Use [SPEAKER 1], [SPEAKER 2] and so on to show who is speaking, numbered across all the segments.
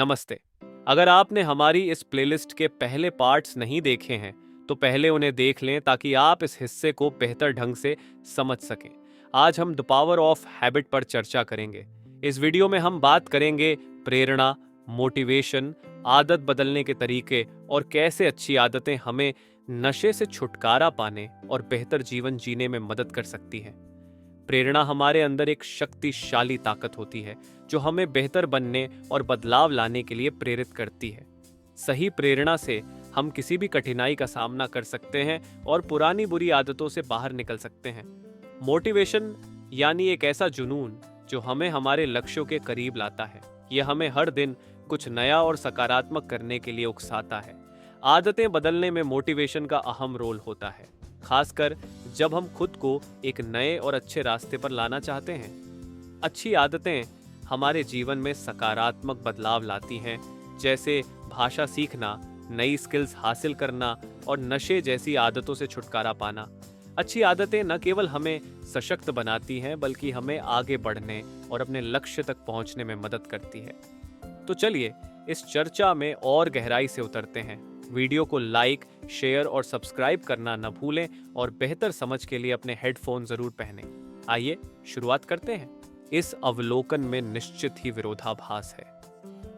[SPEAKER 1] नमस्ते। अगर आपने हमारी इस प्लेलिस्ट के पहले पार्ट्स नहीं देखे हैं, तो पहले उन्हें देख लें ताकि आप इस हिस्से को बेहतर ढंग से समझ सकें। आज हम द पावर ऑफ हैबिट पर चर्चा करेंगे। इस वीडियो में हम बात करेंगे प्रेरणा, मोटिवेशन, आदत बदलने के तरीके और कैसे अच्छी आदतें हमें नशे से छुटकारा पाने और बेहतर जीवन जीने में मदद कर सकती हैं। प्रेरणा हमारे अंदर एक शक्तिशाली ताकत होती है जो हमें बेहतर बनने और बदलाव लाने के लिए प्रेरित करती है। सही प्रेरणा से हम किसी भी कठिनाई का सामना कर सकते हैं और पुरानी बुरी आदतों से बाहर निकल सकते हैं। मोटिवेशन यानी एक ऐसा जुनून जो हमें हमारे लक्ष्यों के करीब लाता है। यह हमें हर दिन कुछ नया और सकारात्मक करने के लिए उकसाता है। आदतें बदलने में मोटिवेशन का अहम रोल होता है, खासकर जब हम खुद को एक नए और अच्छे रास्ते पर लाना चाहते हैं। अच्छी आदतें हमारे जीवन में सकारात्मक बदलाव लाती हैं, जैसे भाषा सीखना, नई स्किल्स हासिल करना और नशे जैसी आदतों से छुटकारा पाना। अच्छी आदतें न केवल हमें सशक्त बनाती हैं, बल्कि हमें आगे बढ़ने और अपने लक्ष्य तक पहुंचने में मदद करती है। तो चलिए इस चर्चा में और गहराई से उतरते हैं। वीडियो को लाइक, शेयर और सब्सक्राइब करना न भूलें और बेहतर समझ के लिए अपने हेडफोन जरूर पहनें। आइए शुरुआत करते हैं। इस अवलोकन में निश्चित ही विरोधाभास है।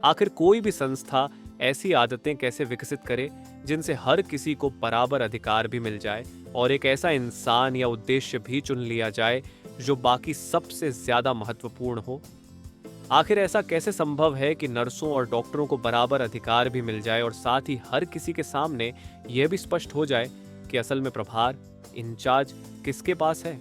[SPEAKER 1] आखिर कोई भी संस्था ऐसी आदतें कैसे विकसित करे जिनसे हर किसी को बराबर अधिकार भी मिल जाए और एक ऐसा इंसान या उद्देश्य भी चुन लिया जाए जो बाकी सबसे ज्यादा महत्वपूर्ण हो। आखिर ऐसा कैसे संभव है कि नर्सों और डॉक्टरों को बराबर अधिकार भी मिल जाए और साथ ही हर किसी के सामने यह भी स्पष्ट हो जाए कि असल में प्रभार, इंचार्ज किसके पास है?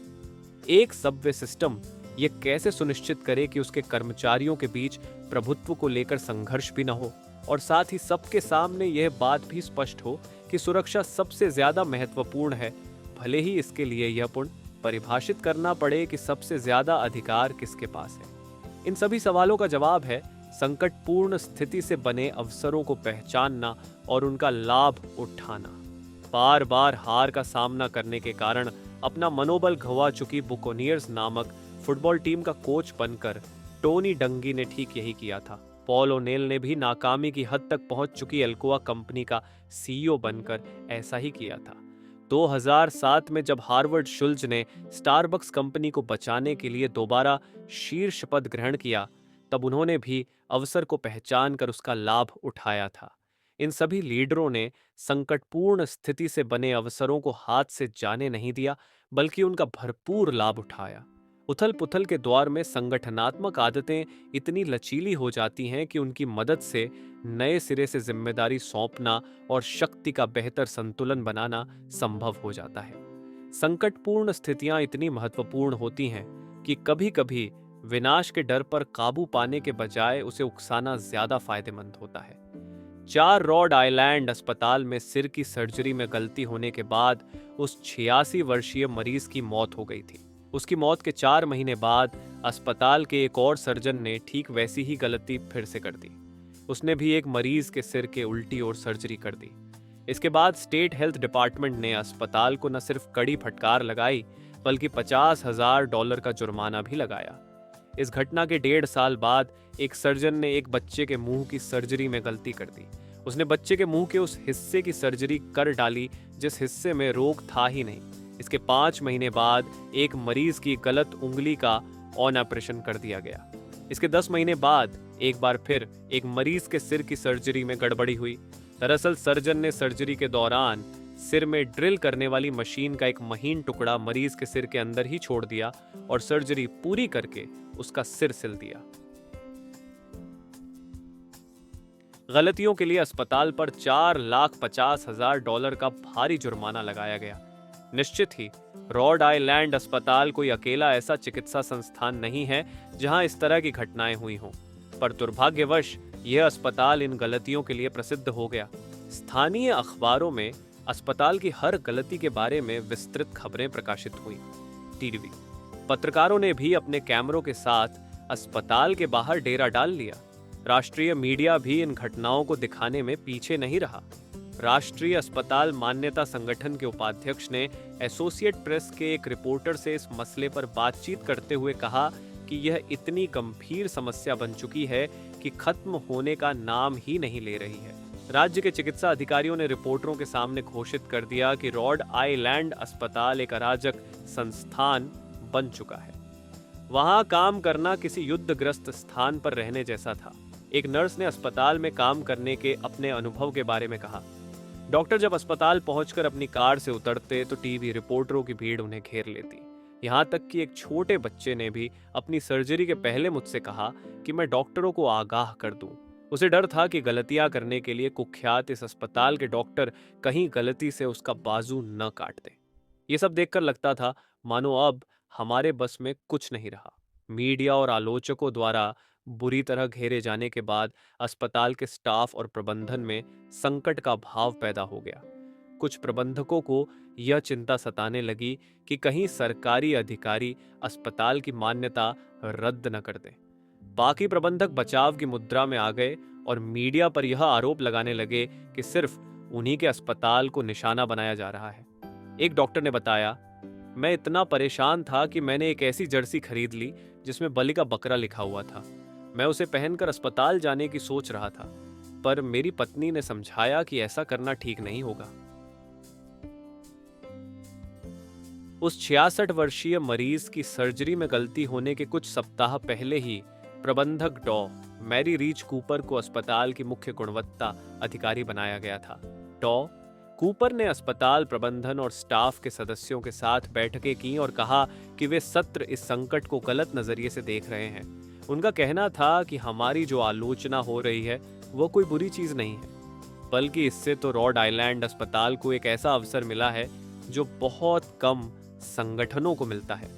[SPEAKER 1] एक सबवे सिस्टम ये कैसे सुनिश्चित करे कि उसके कर्मचारियों के बीच प्रभुत्व को लेकर संघर्ष भी न हो और साथ ही सबके सामने यह बात भी स्पष्ट हो कि सुरक्षा सबसे ज्यादा महत्वपूर्ण है, भले ही इसके लिए यह पुण्य परिभाषित करना पड़े कि सबसे ज्यादा अधिकार किसके पास है। इन सभी सवालों का जवाब है संकटपूर्ण स्थिति से बने अवसरों को पहचानना और उनका लाभ उठाना। बार बार हार का सामना करने के कारण अपना मनोबल गंवा चुकी बुकोनियर्स नामक फुटबॉल टीम का कोच बनकर टोनी डंगी ने ठीक यही किया था। पॉल ओनेल ने भी नाकामी की हद तक पहुंच चुकी अल्कोआ कंपनी का सीईओ बनकर ऐसा ही किया था। 2007 में जब हार्वर्ड शुल्ज ने स्टारबक्स कंपनी को बचाने के लिए दोबारा शीर्ष पद ग्रहण किया, तब उन्होंने भी अवसर को पहचान कर उसका लाभ उठाया था। इन सभी लीडरों ने संकटपूर्ण स्थिति से बने अवसरों को हाथ से जाने नहीं दिया, बल्कि उनका भरपूर लाभ उठाया। उथल पुथल के दौर में संगठनात्मक आदतें इतनी लचीली हो जाती हैं कि उनकी मदद से नए सिरे से जिम्मेदारी सौंपना और शक्ति का बेहतर संतुलन बनाना संभव हो जाता है। संकटपूर्ण स्थितियां इतनी महत्वपूर्ण होती हैं कि कभी-कभी विनाश के डर पर काबू पाने के बजाय उसे उकसाना ज्यादा फायदेमंद होता है। 4 रॉड आइलैंड अस्पताल में सिर की सर्जरी में गलती होने के बाद उस 86 वर्षीय मरीज की मौत हो गई थी। उसकी मौत के 4 महीने बाद अस्पताल के एक और सर्जन ने ठीक वैसी ही गलती फिर से कर दी। उसने भी एक मरीज के सिर के उल्टी ओर सर्जरी कर दी। इसके बाद स्टेट हेल्थ डिपार्टमेंट ने अस्पताल को न सिर्फ कड़ी फटकार लगाई, बल्कि $50,000 का जुर्माना भी लगाया। इस घटना के 1.5 साल बाद एक सर्जन ने एक बच्चे के मुंह की सर्जरी में गलती कर दी। उसने बच्चे के मुंह के उस हिस्से की सर्जरी कर डाली जिस हिस्से में रोग था ही नहीं। इसके 5 महीने बाद एक मरीज की गलत उंगली का ऑन ऑपरेशन कर दिया गया। इसके 10 महीने बाद एक बार फिर एक मरीज के सिर की सर्जरी में गड़बड़ी हुई। दरअसल सर्जन ने सर्जरी के दौरान सिर में ड्रिल करने वाली मशीन का एक महीन टुकड़ा मरीज के सिर के अंदर ही छोड़ दिया और सर्जरी पूरी करके उसका सिर सिल दिया। गलतियों के लिए अस्पताल पर $4,50,000 का भारी जुर्माना लगाया गया। निश्चित ही रॉड आइलैंड अस्पताल कोई अकेला ऐसा चिकित्सा संस्थान नहीं है जहां इस तरह की घटनाएं हुई हों, पर दुर्भाग्यवश यह अस्पताल इन गलतियों के लिए प्रसिद्ध हो गया। स्थानीय अखबारों में अस्पताल की हर गलती के बारे में विस्तृत खबरें प्रकाशित हुई। टीवी पत्रकारों ने भी अपने कैमरों के साथ अस्पताल के बाहर डेरा डाल लिया। राष्ट्रीय मीडिया भी इन घटनाओं को दिखाने में पीछे नहीं रहा। राष्ट्रीय अस्पताल मान्यता संगठन के उपाध्यक्ष ने एसोसिएट प्रेस के एक रिपोर्टर से इस मसले पर बातचीत करते हुए कहा कि यह इतनी गंभीर समस्या बन चुकी है कि खत्म होने का नाम ही नहीं ले रही है। राज्य के चिकित्सा अधिकारियों ने रिपोर्टरों के सामने घोषित कर दिया कि रॉड आइलैंड अस्पताल एक अराजक संस्थान बन चुका है। वहां काम करना किसी युद्धग्रस्त स्थान पर रहने जैसा था। एक नर्स ने अस्पताल में काम करने के अपने अनुभव के बारे में कहा। डॉक्टर जब अस्पताल पहुंचकर अपनी कार से उतरते तो टीवी रिपोर्टरों की भीड़ उन्हें घेर लेती। यहाँ तक कि एक छोटे बच्चे ने भी अपनी सर्जरी के पहले मुझसे कहा कि मैं डॉक्टरों को आगाह कर दूं। उसे डर था कि गलतियां करने के लिए कुख्यात इस अस्पताल के डॉक्टर कहीं गलती से उसका बाजू न काट दें। ये सब देखकर लगता था मानो अब हमारे बस में कुछ नहीं रहा। मीडिया और आलोचकों द्वारा बुरी तरह घेरे जाने के बाद अस्पताल के स्टाफ और प्रबंधन में संकट का भाव पैदा हो गया। कुछ प्रबंधकों को यह चिंता सताने लगी कि कहीं सरकारी अधिकारी अस्पताल की मान्यता रद्द न कर दें। बाकी प्रबंधक बचाव की मुद्रा में आ गए और मीडिया पर यह आरोप लगाने लगे कि सिर्फ उन्हीं के अस्पताल को निशाना बनाया जा रहा है। एक डॉक्टर ने बताया, मैं इतना परेशान था कि मैंने एक ऐसी जर्सी खरीद ली जिसमें बलि का बकरा लिखा हुआ था। मैं उसे पहनकर अस्पताल जाने की सोच रहा था, पर मेरी पत्नी ने समझाया कि ऐसा करना ठीक नहीं होगा। उस 66 वर्षीय मरीज की सर्जरी में गलती होने के कुछ सप्ताह पहले ही प्रबंधक डॉ मैरी रीच कूपर को अस्पताल की मुख्य गुणवत्ता अधिकारी बनाया गया था। डॉ कूपर ने अस्पताल प्रबंधन और स्टाफ के सदस्यों के साथ बैठकें की और कहा कि वे सत्र इस संकट को गलत नजरिए से देख रहे हैं। उनका कहना था कि हमारी जो आलोचना हो रही है वो कोई बुरी चीज नहीं है, बल्कि इससे तो रॉड आइलैंड अस्पताल को एक ऐसा अवसर मिला है जो बहुत कम संगठनों को मिलता है।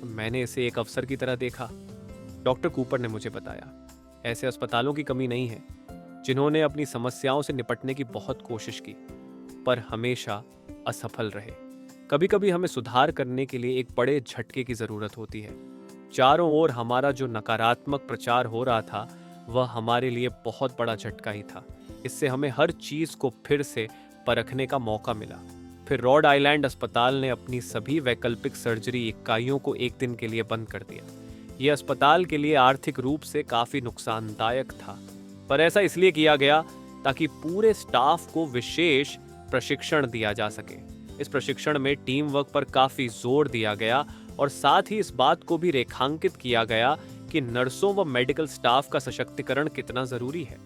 [SPEAKER 1] मैंने इसे एक अवसर की तरह देखा, डॉक्टर कूपर ने मुझे बताया। ऐसे अस्पतालों की कमी नहीं है जिन्होंने अपनी समस्याओं से निपटने की बहुत कोशिश की, पर हमेशा असफल रहे। कभी कभी हमें सुधार करने के लिए एक बड़े झटके की जरूरत होती है। चारों ओर हमारा जो नकारात्मक प्रचार हो रहा था वह हमारे लिए बहुत बड़ा झटका ही था। इससे हमें हर चीज को फिर से परखने का मौका मिला। फिर रॉड आइलैंड अस्पताल ने अपनी सभी वैकल्पिक सर्जरी इकाइयों को एक दिन के लिए बंद कर दिया। यह अस्पताल के लिए आर्थिक रूप से काफी नुकसानदायक था, पर ऐसा इसलिए किया गया ताकि पूरे स्टाफ को विशेष प्रशिक्षण दिया जा सके। इस प्रशिक्षण में टीम वर्क पर काफी जोर दिया गया और साथ ही इस बात को भी रेखांकित किया गया कि नर्सों व मेडिकल स्टाफ का सशक्तिकरण कितना जरूरी है।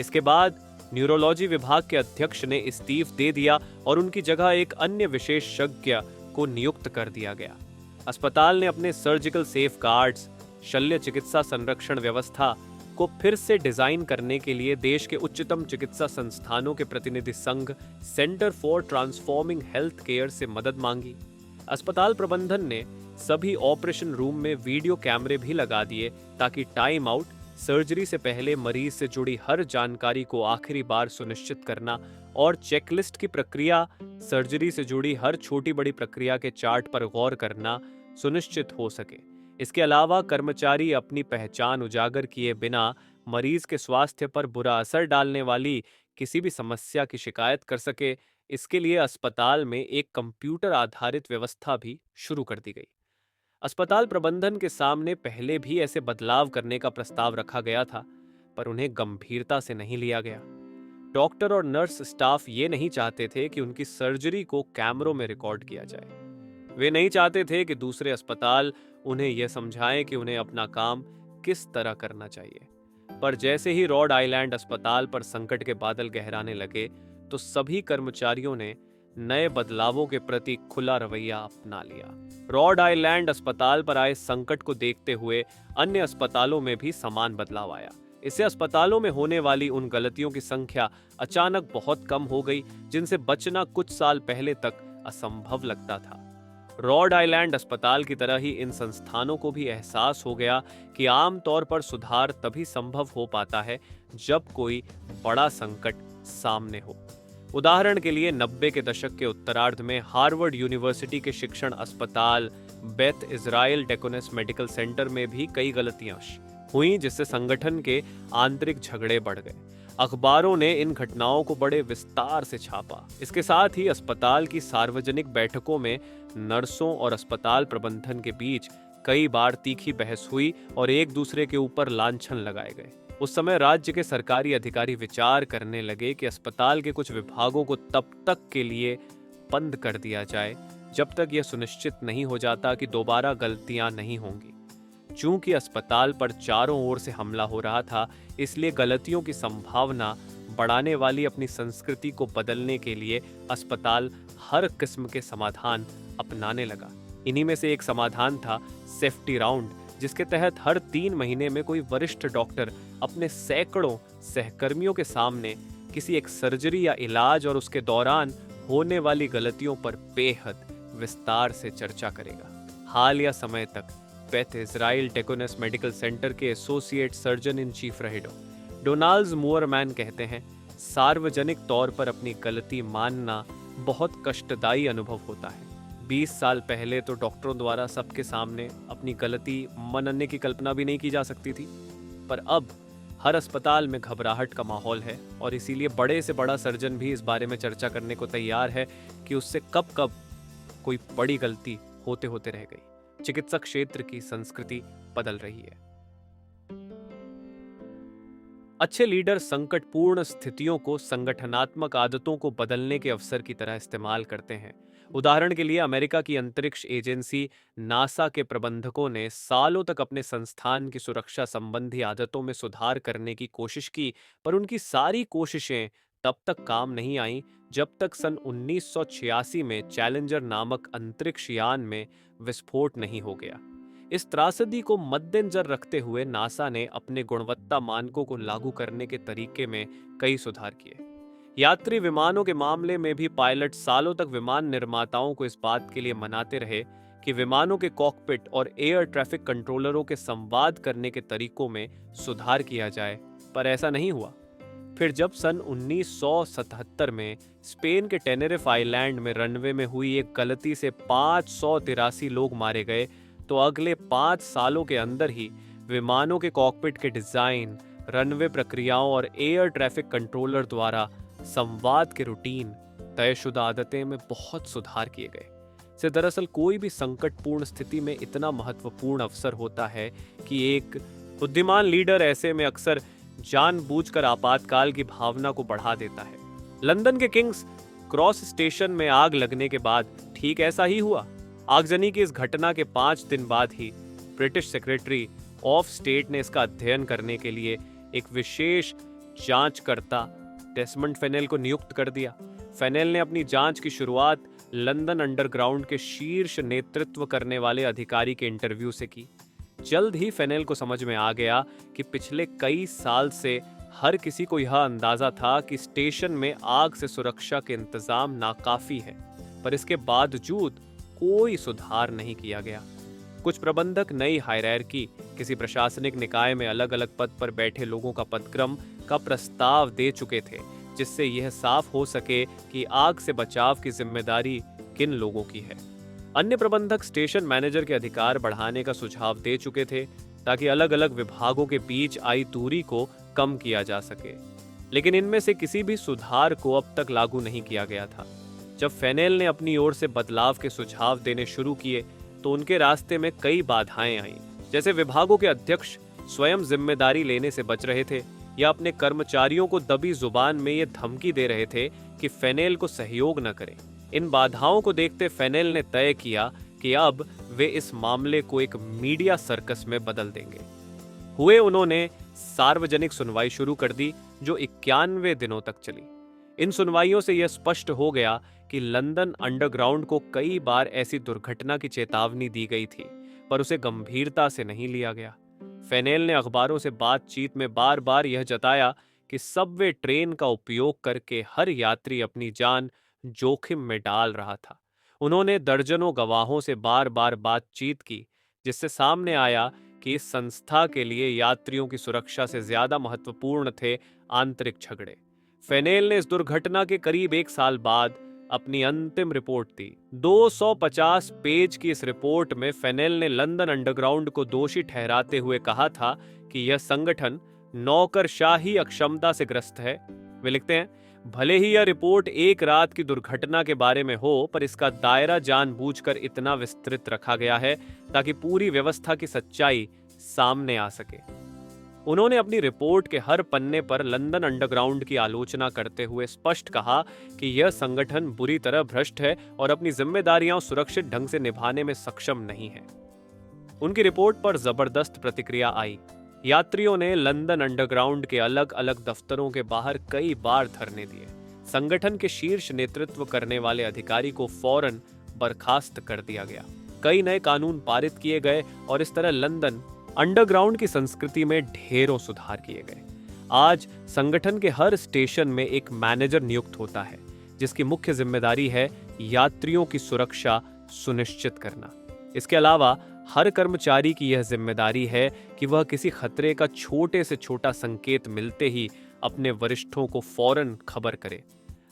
[SPEAKER 1] इसके बाद न्यूरोलॉजी विभाग के अध्यक्ष ने इस्तीफ दे दिया और उनकी जगह एक अन्य विशेषज्ञ को नियुक्त कर दिया गया। अस्पताल ने अपने सर्जिकल सेफगार्ड्स, शल्य चिकित्सा संरक्षण व्यवस्था को फिर से डिजाइन करने के लिए देश के उच्चतम चिकित्सा संस्थानों के प्रतिनिधि संघ centre for transforming health care से मदद मांगी। अस्पताल प्रबंधन ने सभी ऑपरेशन रूम में वीडियो कैमरे भी लगा दिए ताकि टाइम आउट, सर्जरी से पहले मरीज से जुड़ी हर जानकारी को आखिरी बार सुनिश्चित करना और चेकलिस्ट की प्रक्रिया, सर्जरी से जुड़ी हर छोटी बड़ी प्रक्रिया के चार्ट पर गौर करना सुनिश्चित हो सके। इसके अलावा कर्मचारी अपनी पहचान उजागर किए बिना मरीज के स्वास्थ्य पर बुरा असर डालने वाली किसी भी समस्या की शिकायत कर सके, इसके लिए अस्पताल में एक कंप्यूटर आधारित व्यवस्था भी शुरू कर दी गई। अस्पताल प्रबंधन के सामने पहले भी ऐसे बदलाव करने का प्रस्ताव रखा गया था, पर उन्हें गंभीरता से नहीं लिया गया। डॉक्टर और नर्स स्टाफ ये नहीं चाहते थे कि उनकी सर्जरी को कैमरों में रिकॉर्ड किया जाए। वे नहीं चाहते थे कि दूसरे अस्पताल उन्हें यह समझाएं कि उन्हें अपना काम किस तरह करना चाहिए। पर जैसे ही रॉड आइलैंड अस्पताल पर संकट के बादल गहराने लगे, तो सभी कर्मचारियों ने नए बदलावों के प्रति खुला रवैया अपना लिया। रॉड आइलैंड अस्पताल पर आए संकट को देखते हुए अन्य अस्पतालों में भी समान बदलाव आया। इससे अस्पतालों में होने वाली उन गलतियों की संख्या अचानक बहुत कम हो गई जिनसे बचना कुछ साल पहले तक असंभव लगता था। रॉड आइलैंड अस्पताल की तरह ही इन संस्थानों को भी एहसास हो गया कि आमतौर पर सुधार तभी संभव हो पाता है जब कोई बड़ा संकट सामने हो। उदाहरण के लिए 90 के दशक के उत्तरार्ध में हार्वर्ड यूनिवर्सिटी के शिक्षण अस्पताल Beth Israel deaconess medical centre में भी कई गलतियां हुई, जिससे संगठन के आंतरिक झगड़े बढ़ गए। अखबारों ने इन घटनाओं को बड़े विस्तार से छापा। इसके साथ ही अस्पताल की सार्वजनिक बैठकों में नर्सों और अस्पताल प्रबंधन के बीच कई बार तीखी बहस हुई और एक दूसरे के ऊपर लांछन लगाए गए। उस समय राज्य के सरकारी अधिकारी विचार करने लगे कि अस्पताल के कुछ विभागों को तब तक के लिए बंद कर दिया जाए जब तक यह सुनिश्चित नहीं हो जाता कि दोबारा गलतियां नहीं होंगी। चूंकि अस्पताल पर चारों ओर से हमला हो रहा था, इसलिए गलतियों की संभावना बढ़ाने वाली अपनी संस्कृति को बदलने के लिए अस्पताल हर किस्म के समाधान अपनाने लगा। इन्हीं में से एक समाधान था सेफ्टी राउंड, जिसके तहत हर 3 महीने में कोई वरिष्ठ डॉक्टर अपने सैकड़ों सहकर्मियों के सामने किसी एक सर्जरी या इलाज और उसके दौरान होने वाली गलतियों पर बेहद विस्तार से चर्चा करेगा। हाल या समय तक बेथ इजराइल टेकोनस मेडिकल सेंटर के एसोसिएट सर्जन इन चीफ रहे डोनाल्ड मूरमैन कहते हैं, सार्वजनिक तौर पर अपनी गलती मानना बहुत कष्टदायी अनुभव होता है। 20 साल पहले तो डॉक्टरों द्वारा सबके सामने अपनी गलती मनने की कल्पना भी नहीं की जा सकती थी, पर अब हर अस्पताल में घबराहट का माहौल है और इसीलिए बड़े से बड़ा सर्जन भी इस बारे में चर्चा करने को तैयार है कि उससे कब कब कोई बड़ी गलती होते होते रह गई। चिकित्सा क्षेत्र की संस्कृति बदल रही है। अच्छे लीडर संकटपूर्ण स्थितियों को संगठनात्मक आदतों को बदलने के अवसर की तरह इस्तेमाल करते हैं। उदाहरण के लिए अमेरिका की अंतरिक्ष एजेंसी नासा के प्रबंधकों ने सालों तक अपने संस्थान की सुरक्षा संबंधी आदतों में सुधार करने की कोशिश की, पर उनकी सारी कोशिशें तब तक काम नहीं आईं जब तक सन 1986 में चैलेंजर नामक अंतरिक्ष यान में विस्फोट नहीं हो गया। इस त्रासदी को मद्देनजर रखते हुए नासा ने अपने गुणवत्ता मानकों को लागू करने के तरीके में कई सुधार किए। यात्री विमानों के मामले में भी पायलट सालों तक विमान निर्माताओं को इस बात के लिए मनाते रहे कि विमानों के कॉकपिट और एयर ट्रैफिक कंट्रोलरों के संवाद करने के तरीकों में सुधार किया जाए, पर ऐसा नहीं हुआ। फिर जब सन 1977 में स्पेन के टेनेरिफ आइलैंड में रनवे में हुई एक गलती से 583 लोग मारे गए, तो अगले 5 सालों के अंदर ही विमानों के कॉकपिट के डिजाइन, रनवे प्रक्रियाओं और एयर ट्रैफिक कंट्रोलर द्वारा संवाद के रूटीन, तयशुदा आदतें में बहुत सुधार किए गए। से दरअसल कोई भी संकटपूर्ण स्थिति में इतना महत्वपूर्ण अवसर होता है कि एक बुद्धिमान लीडर ऐसे में अक्सर जानबूझकर आपातकाल की भावना को बढ़ा देता है। लंदन के किंग्स क्रॉस स्टेशन में आग लगने के बाद ठीक ऐसा ही हुआ। आगजनी की इस घटना के 5 दिन बाद ही ब्रिटिश सेक्रेटरी ऑफ स्टेट ने इसका अध्ययन करने के लिए एक विशेष जांचकर्ता डेसमंड फेनेल को नियुक्त कर दिया। फेनेल ने अपनी जांच की शुरुआत लंदन अंडरग्राउंड के शीर्ष नेतृत्व करने वाले अधिकारी के इंटरव्यू से की। जल्द ही फेनेल को समझ में आ गया कि पिछले कई साल से हर किसी को यह अंदाजा था कि स्टेशन में आग से सुरक्षा के इंतजाम नाकाफी है, पर इसके बावजूद कोई सुधार नहीं किया गया। कुछ प्रबंधक नई हायरार्की, किसी प्रशासनिक निकाय में अलग अलग पद पर बैठे लोगों का पदक्रम का प्रस्ताव दे चुके थे, जिससे यह साफ हो सके कि आग से बचाव की जिम्मेदारी किन लोगों की है। अन्य प्रबंधक स्टेशन मैनेजर के अधिकार बढ़ाने का सुझाव दे चुके थे ताकि अलग अलग विभागों के बीच आई दूरी को कम किया जा सके, लेकिन इनमें से किसी भी सुधार को अब तक लागू नहीं किया गया था। जब फेनेल ने अपनी ओर से बदलाव के सुझाव देने शुरू किए तो उनके रास्ते में कई बाधाएं आईं, जैसे विभागों के अध्यक्ष स्वयं जिम्मेदारी लेने से बच रहे थे या अपने कर्मचारियों को दबी जुबान में ये धमकी दे रहे थे कि फेनेल को सहयोग न करें। इन बाधाओं को देखते फेनेल ने तय किया कि अब वे इस मामले को एक मीडिया सर्कस में बदल देंगे। उन्होंने सार्वजनिक सुनवाई शुरू कर दी जो 91 दिनों तक चली। इन सुनवाइयों से यह स्पष्ट हो गया कि लंदन अंडरग्राउंड को कई बार ऐसी दुर्घटना की चेतावनी दी गई थी, पर उसे गंभीरता से नहीं लिया गया। फेनेल ने अखबारों से बातचीत में बार बार यह जताया कि सबवे ट्रेन का उपयोग करके हर यात्री अपनी जान जोखिम में डाल रहा था। उन्होंने दर्जनों गवाहों से बार बार बातचीत की, जिससे सामने आया कि इस संस्था के लिए यात्रियों की सुरक्षा से ज्यादा महत्वपूर्ण थे आंतरिक झगड़े। फेनेल ने इस दुर्घटना के करीब 1 साल बाद अपनी अंतिम रिपोर्ट दी। 250 पेज की इस रिपोर्ट में फेनेल ने लंदन अंडरग्राउंड को दोषी ठहराते हुए कहा था कि यह संगठन नौकरशाही अक्षमता से ग्रस्त है। वे लिखते हैं, भले ही यह रिपोर्ट एक रात की दुर्घटना के बारे में हो, पर इसका दायरा जानबूझकर इतना विस्तृत रखा गया है ताकि पूरी व्यवस्था की सच्चाई सामने आ सके। उन्होंने अपनी रिपोर्ट के हर पन्ने पर लंदन अंडरग्राउंड की आलोचना करते हुए स्पष्ट कहा कि यह संगठन बुरी तरह भ्रष्ट है और अपनी जिम्मेदारियां सुरक्षित ढंग से निभाने में सक्षम नहीं है। उनकी रिपोर्ट पर जबरदस्त प्रतिक्रिया आई। यात्रियों ने लंदन अंडरग्राउंड के अलग अलग दफ्तरों के बाहर कई बार धरने दिए। संगठन के शीर्ष नेतृत्व करने वाले अधिकारी को फौरन बर्खास्त कर दिया गया। कई नए कानून पारित किए गए और इस तरह लंदन अंडरग्राउंड की संस्कृति में ढेरों सुधार किए गए। आज संगठन के हर स्टेशन में एक मैनेजर नियुक्त होता है, जिसकी मुख्य जिम्मेदारी है यात्रियों की सुरक्षा सुनिश्चित करना। इसके अलावा हर कर्मचारी की यह जिम्मेदारी है कि वह किसी खतरे का छोटे से छोटा संकेत मिलते ही अपने वरिष्ठों को फौरन खबर करे।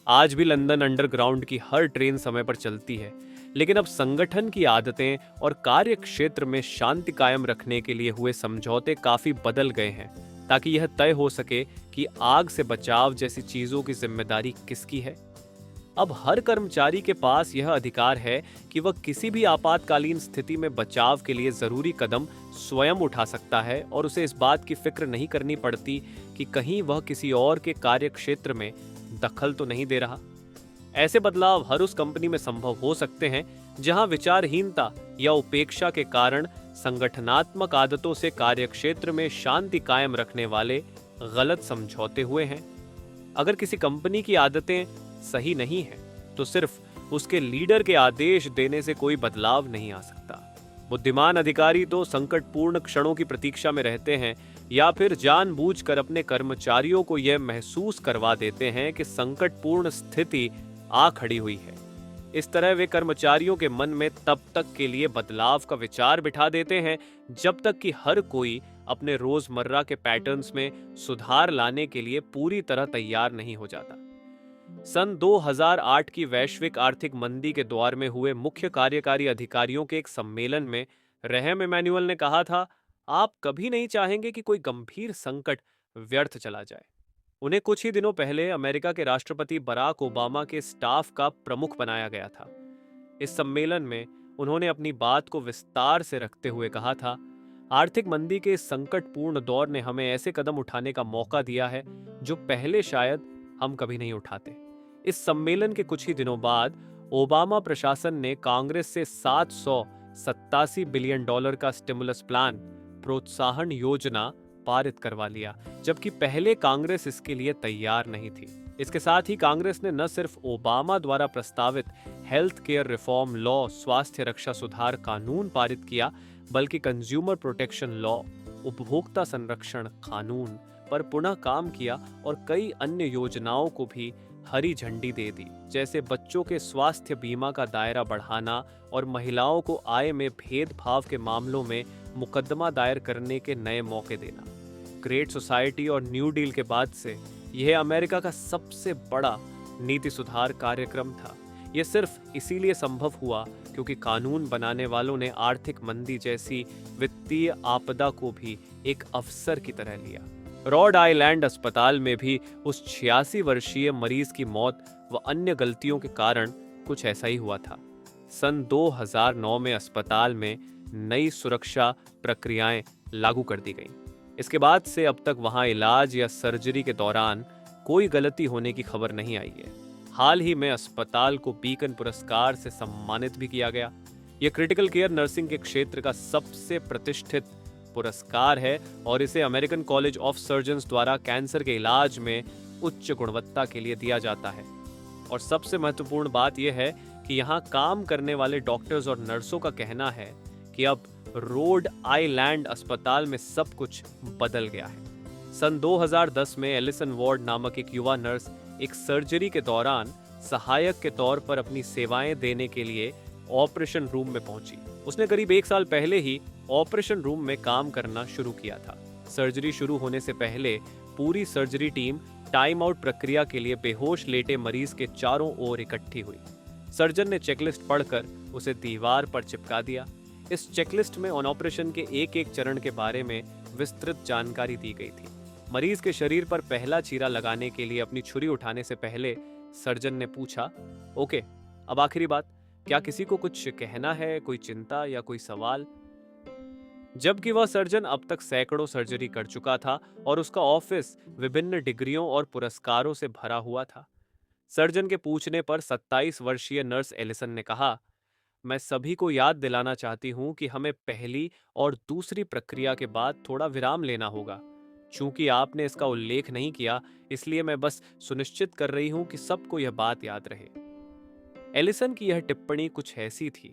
[SPEAKER 1] आज भी लंदन अंडरग्राउंड की हर ट्रेन समय पर चलती है, लेकिन अब संगठन की आदतें और कार्य क्षेत्र में शांति कायम रखने के लिए हुए समझौते काफी बदल गए हैं, ताकि यह तय हो सके कि आग से बचाव जैसी चीजों की जिम्मेदारी किसकी है। अब हर कर्मचारी के पास यह अधिकार है कि वह किसी भी आपातकालीन स्थिति में बचाव के लिए जरूरी कदम स्वयं उठा सकता है और उसे इस बात की फिक्र नहीं करनी पड़ती कि कहीं वह किसी और के कार्य क्षेत्र में दखल तो नहीं दे रहा। ऐसे बदलाव हर उस कंपनी में संभव हो सकते हैं जहां विचारहीनता या उपेक्षा के कारण संगठनात्मक आदतों से कार्यक्षेत्र में शांति कायम रखने वाले गलत समझौते हुए हैं। अगर किसी कंपनी की आदतें सही नहीं है तो सिर्फ उसके लीडर के आदेश देने से कोई बदलाव नहीं आ सकता। बुद्धिमान अधिकारी तो संकटपूर्ण क्षणों की प्रतीक्षा में रहते हैं या फिर जानबूझकर अपने कर्मचारियों को यह महसूस करवा देते हैं कि संकटपूर्ण स्थिति आ खड़ी हुई है। इस तरह वे कर्मचारियों के मन में तब तक के लिए बदलाव का विचार बिठा देते हैं जब तक कि हर कोई अपने रोजमर्रा के पैटर्न्स में सुधार लाने के लिए पूरी तरह तैयार नहीं हो जाता। सन 2008 की वैश्विक आर्थिक मंदी के दौर में हुए मुख्य कार्यकारी अधिकारियों के एक सम्मेलन में रहम इमैनुअल ने कहा था, आप कभी नहीं चाहेंगे कि कोई गंभीर संकट व्यर्थ चला जाए। उन्हें कुछ ही दिनों पहले अमेरिका के राष्ट्रपति बराक ओबामा के स्टाफ का प्रमुख बनाया गया था। इस सम्मेलन में उन्होंने अपनी बात को विस्तार से रखते हुए कहा था, आर्थिक मंदी के इस संकटपूर्ण दौर ने हमें ऐसे कदम उठाने का मौका दिया है जो पहले शायद हम कभी नहीं उठाते। इस सम्मेलन के कुछ ही दिनों बाद ओबामा प्रशासन ने कांग्रेस से $787 बिलियन का स्टिमुलस प्लान, प्रोत्साहन योजना पारित करवा लिया, जबकि पहले कांग्रेस इसके लिए तैयार नहीं थी। इसके साथ ही कांग्रेस ने न सिर्फ ओबामा द्वारा प्रस्तावित हेल्थ केयर रिफॉर्म लॉ, स्वास्थ्य रक्षा सुधार कानून पारित किया, बल्कि कंज्यूमर प्रोटेक्शन लॉ, उपभोक्ता संरक्षण कानून पर पुनः काम किया और कई अन्य योजनाओं को भी हरी झंडी दे दी, जैसे बच्चों के स्वास्थ्य बीमा का दायरा बढ़ाना और महिलाओं को आय में भेदभाव के मामलों में मुकदमा दायर करने के नए मौके देना। ग्रेट सोसाइटी और न्यू डील के बाद से यह अमेरिका का सबसे बड़ा नीति सुधार कार्यक्रम था। यह सिर्फ इसीलिए संभव हुआ क्योंकि कानून बनाने वालों ने आर्थिक मंदी जैसी वित्तीय आपदा को भी एक अवसर की तरह लिया। रॉड आइलैंड अस्पताल में भी उस 86 वर्षीय मरीज की मौत व अन्य गलतियों के कारण कुछ ऐसा ही हुआ था। सन 2009 में अस्पताल में नई सुरक्षा प्रक्रियाएं लागू कर दी गईं। इसके बाद से अब तक वहां इलाज या सर्जरी के दौरान कोई गलती होने की खबर नहीं आई है। हाल ही में अस्पताल को बीकन पुरस्कार से सम्मानित भी किया गया। यह क्रिटिकल केयर नर्सिंग के क्षेत्र का सबसे प्रतिष्ठित पुरस्कार है और इसे अमेरिकन कॉलेज ऑफ सर्जन्स द्वारा कैंसर के इलाज में उच्च गुणवत्ता के लिए दिया जाता है। और सबसे महत्वपूर्ण बात यह है कि यहाँ काम करने वाले डॉक्टर्स और नर्सों का कहना है कि अब रोड आइलैंड अस्पताल में सब कुछ बदल गया है। सन 2010 में एलिसन वार्ड नामक एक युवा नर्स एक सर्जरी के दौरान सहायक के तौर पर अपनी सेवाएं देने के लिए ऑपरेशन रूम में पहुंची। उसने करीब 1 साल पहले ही ऑपरेशन रूम में काम करना शुरू किया था। सर्जरी शुरू होने से पहले पूरी सर्जरी टीम टाइम आउट प्रक्रिया के लिए बेहोश लेटे मरीज के चारों ओर इकट्ठी हुई। सर्जन ने चेकलिस्ट पढ़कर उसे दीवार पर चिपका दिया। इस चेकलिस्ट में ऑन ऑपरेशन के एक एक चरण के बारे में विस्तृत जानकारी दी गई थी। मरीज के शरीर पर पहला चीरा लगाने के लिए अपनी छुरी उठाने से पहले सर्जन ने पूछा, ओके, अब आखिरी बात, क्या किसी को कुछ कहना है, कोई चिंता या कोई सवाल? जबकि वह सर्जन अब तक सैकड़ों सर्जरी कर चुका था और उसका ऑफिस विभिन्न डिग्रियों और पुरस्कारों से भरा हुआ था। सर्जन के पूछने पर 27 वर्षीय नर्स एलिसन ने कहा, मैं सभी को याद दिलाना चाहती हूँ कि हमें पहली और दूसरी प्रक्रिया के बाद थोड़ा विराम लेना होगा। चूंकि आपने इसका उल्लेख नहीं किया, इसलिए मैं बस सुनिश्चित कर रही हूँ कि सबको यह बात याद रहे। एलिसन की यह टिप्पणी कुछ ऐसी थी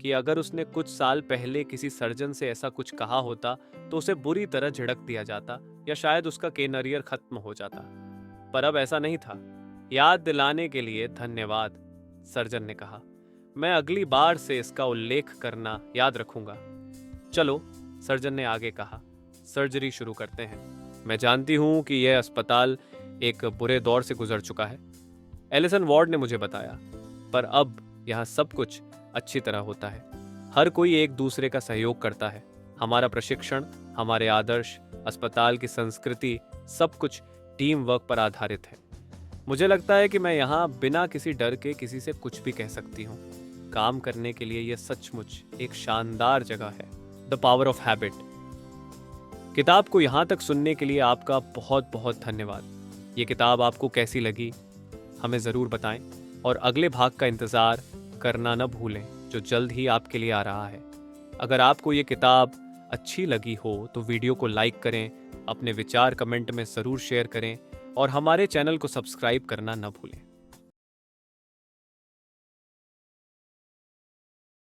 [SPEAKER 1] कि अगर उसने कुछ साल पहले किसी सर्जन से ऐसा कुछ कहा होता तो उसे बुरी तरह झिड़क दिया जाता या शायद उसका कैरियर खत्म हो जाता। पर अब ऐसा नहीं था। याद दिलाने के लिए धन्यवाद, सर्जन ने कहा। मैं अगली बार से इसका उल्लेख करना याद रखूंगा। चलो, सर्जन ने आगे कहा, सर्जरी शुरू करते हैं। मैं जानती हूं कि यह अस्पताल एक बुरे दौर से गुजर चुका है, एलिसन वार्ड ने मुझे बताया, पर अब यहाँ सब कुछ अच्छी तरह होता है। हर कोई एक दूसरे का सहयोग करता है। हमारा प्रशिक्षण, हमारे आदर्श, अस्पताल की संस्कृति, सब कुछ टीम वर्क पर आधारित है। मुझे लगता है कि मैं यहाँ बिना किसी डर के किसी से कुछ भी कह सकती हूँ। काम करने के लिए यह सचमुच एक शानदार जगह है। The power of habit. किताब को यहाँ तक सुनने के लिए आपका बहुत बहुत धन्यवाद। ये किताब आपको कैसी लगी हमें ज़रूर बताएं और अगले भाग का इंतज़ार करना न भूलें, जो जल्द ही आपके लिए आ रहा है। अगर आपको ये किताब अच्छी लगी हो तो वीडियो को लाइक करें, अपने विचार कमेंट में ज़रूर शेयर करें और हमारे चैनल को सब्सक्राइब करना न भूलें।